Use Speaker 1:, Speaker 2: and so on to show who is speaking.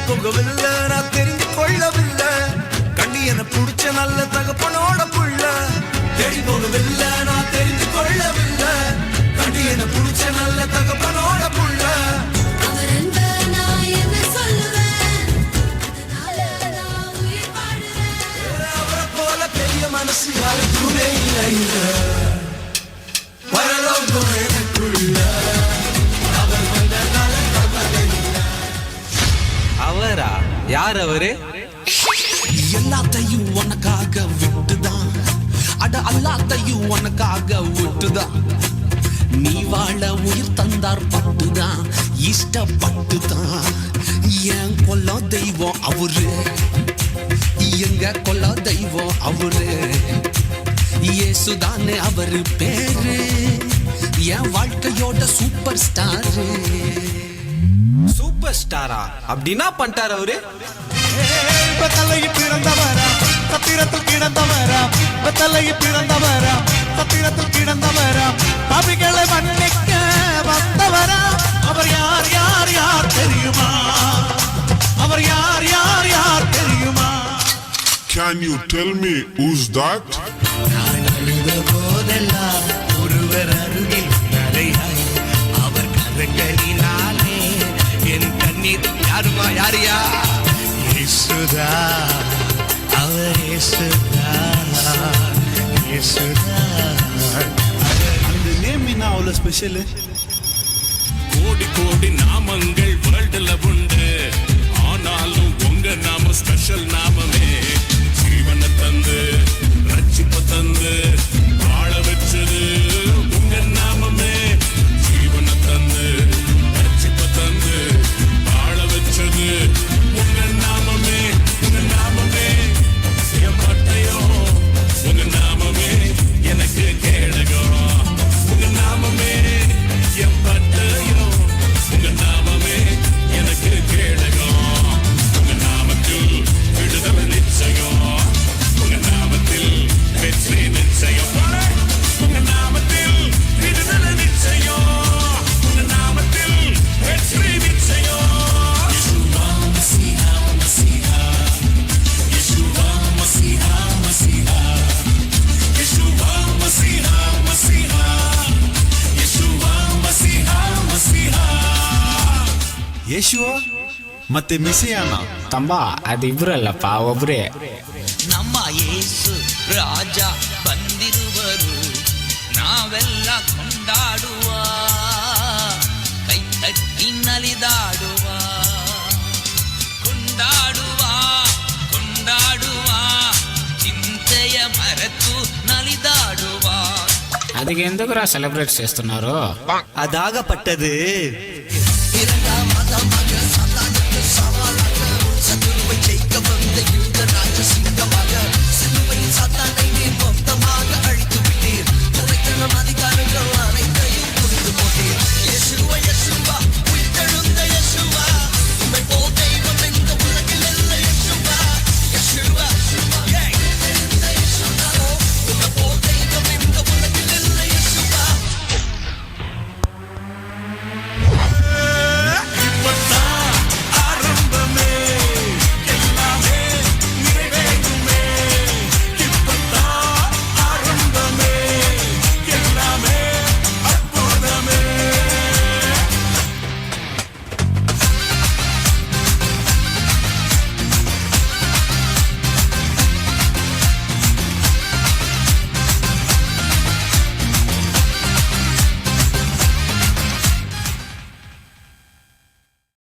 Speaker 1: போகவில்லை, நான் தெரிஞ்சு கொள்ளவில்லை. கண்டி என புடிச்ச நல்ல தகப்பனோட புள்ள. தேடி போகவில்லை, நான் தெரிஞ்சு கொள்ளவில்லை. கண்டி என புடிச்ச நல்ல தகப்பனோட புள்ள. அவரை போல பெரிய மனசு யாருக்குமே இல்லை. பரலோகம் எனக்குள்ள. அவர் வந்தனால
Speaker 2: அவரா? யார் அவரு?
Speaker 1: எல்லாத்தையும் உனக்காக விட்டுதான், அட அல்லாத்தையும் உனக்காக விட்டுதான். நீ வாழ உயிர் தந்தார் பட்டுதான், இஷ்டப்பட்டுதான். என் கொல்ல தெய்வம் அவரு, எங்க கொல்ல தெய்வம் அவரு. இயேசுதானே அவரு பேரு, என் வாழ்க்கையோட சூப்பர் ஸ்டாரு.
Speaker 2: சூப்பர் ஸ்டாரா? அப்படின்னா பண்ணிட்டார் அவரு.
Speaker 3: தலையில் பிறந்தவரா, சத்திரத்தில் கிடந்தவரா, தலையில் பிறந்தவரா, சத்திரத்தில் கிடந்தவரா, பாவிகளை மன்னிக்க வந்தவரா. அவர் யார் யார் யார் தெரியுமா? அவர் யார் யார் யார் தெரியுமா?
Speaker 4: Can you tell me who's that?
Speaker 1: நான் அழுத போதெல்லாம் ஒருவர் அருகில் நரையாய், அவர் கரங்களினாலே என் கண்ணீர். யாருமா? யாரியா? இயேசுதா, அவர் இயேசுதா, இயேசுதா.
Speaker 3: அந்த நேம் என்ன அவ்வளவு ஸ்பெஷல்?
Speaker 5: கோடி கோடி நாமங்கள் வேர்ல்டுல உண்டு, ஆனாலும் உங்க நாம ஸ்பெஷல் நாமமே. ஜீவனை தந்து ரட்சிப்பு தந்து வாழ வச்சது உங்க நாமமே. ஜீவனை தந்து ரட்சிப்பு தந்து வாழ வச்சது உங்க நாமமே. உங்க நாமமே என் பட்டயோ, உங்க நாமமே எனக்கு கேடகம். உங்க நாமமே என் பட்டயோ, உங்க நாமமே எனக்கு கேடகம். உங்க நாமத்தில் விடுதலை நிச்சயம், உங்க நாமத்தில் வெற்றி நிச்சயம். உங்க நாமத்தில் விடுதலை நிச்சயம், உங்க நாமத்தில் வெற்றி நிச்சயம். யெஷுவா மஸீஹா, மஸீஹா, யெஷுவா மஸீஹா, மஸீஹா, யெஷுவா மஸீஹா, மஸீஹா, யெஷுவா மஸீஹா, மஸீஹா.
Speaker 3: ಯೇಶುವ ಮತ್ತೆ ಮೆಸ್ಸಿಯಾನ
Speaker 6: ತಮ್ಮ ಅದಿಬ್ರಲ್ಲಪ್ಪ ಒಬ್ರೇ.
Speaker 1: ನಮ್ಮ ಯೇಸು ರಾಜ ಬಂದಿರುವರು, ನಾವೆಲ್ಲ ಕೊಂಡಾಡುವ, ಕೈ ತಟ್ಟಿ ನಲಿದಾಡುವ. ಕೊಂಡಾಡುವ ಕೊಂಡಾಡುವ, ಚಿಂತೆಯ ಮರೆತು ನಲಿದಾಡುವ.
Speaker 6: ಅದಕ್ಕೆ ఎందుకురా సెలబ్రేట్ చేస్తున్నారు?
Speaker 2: అదాగపట్టదు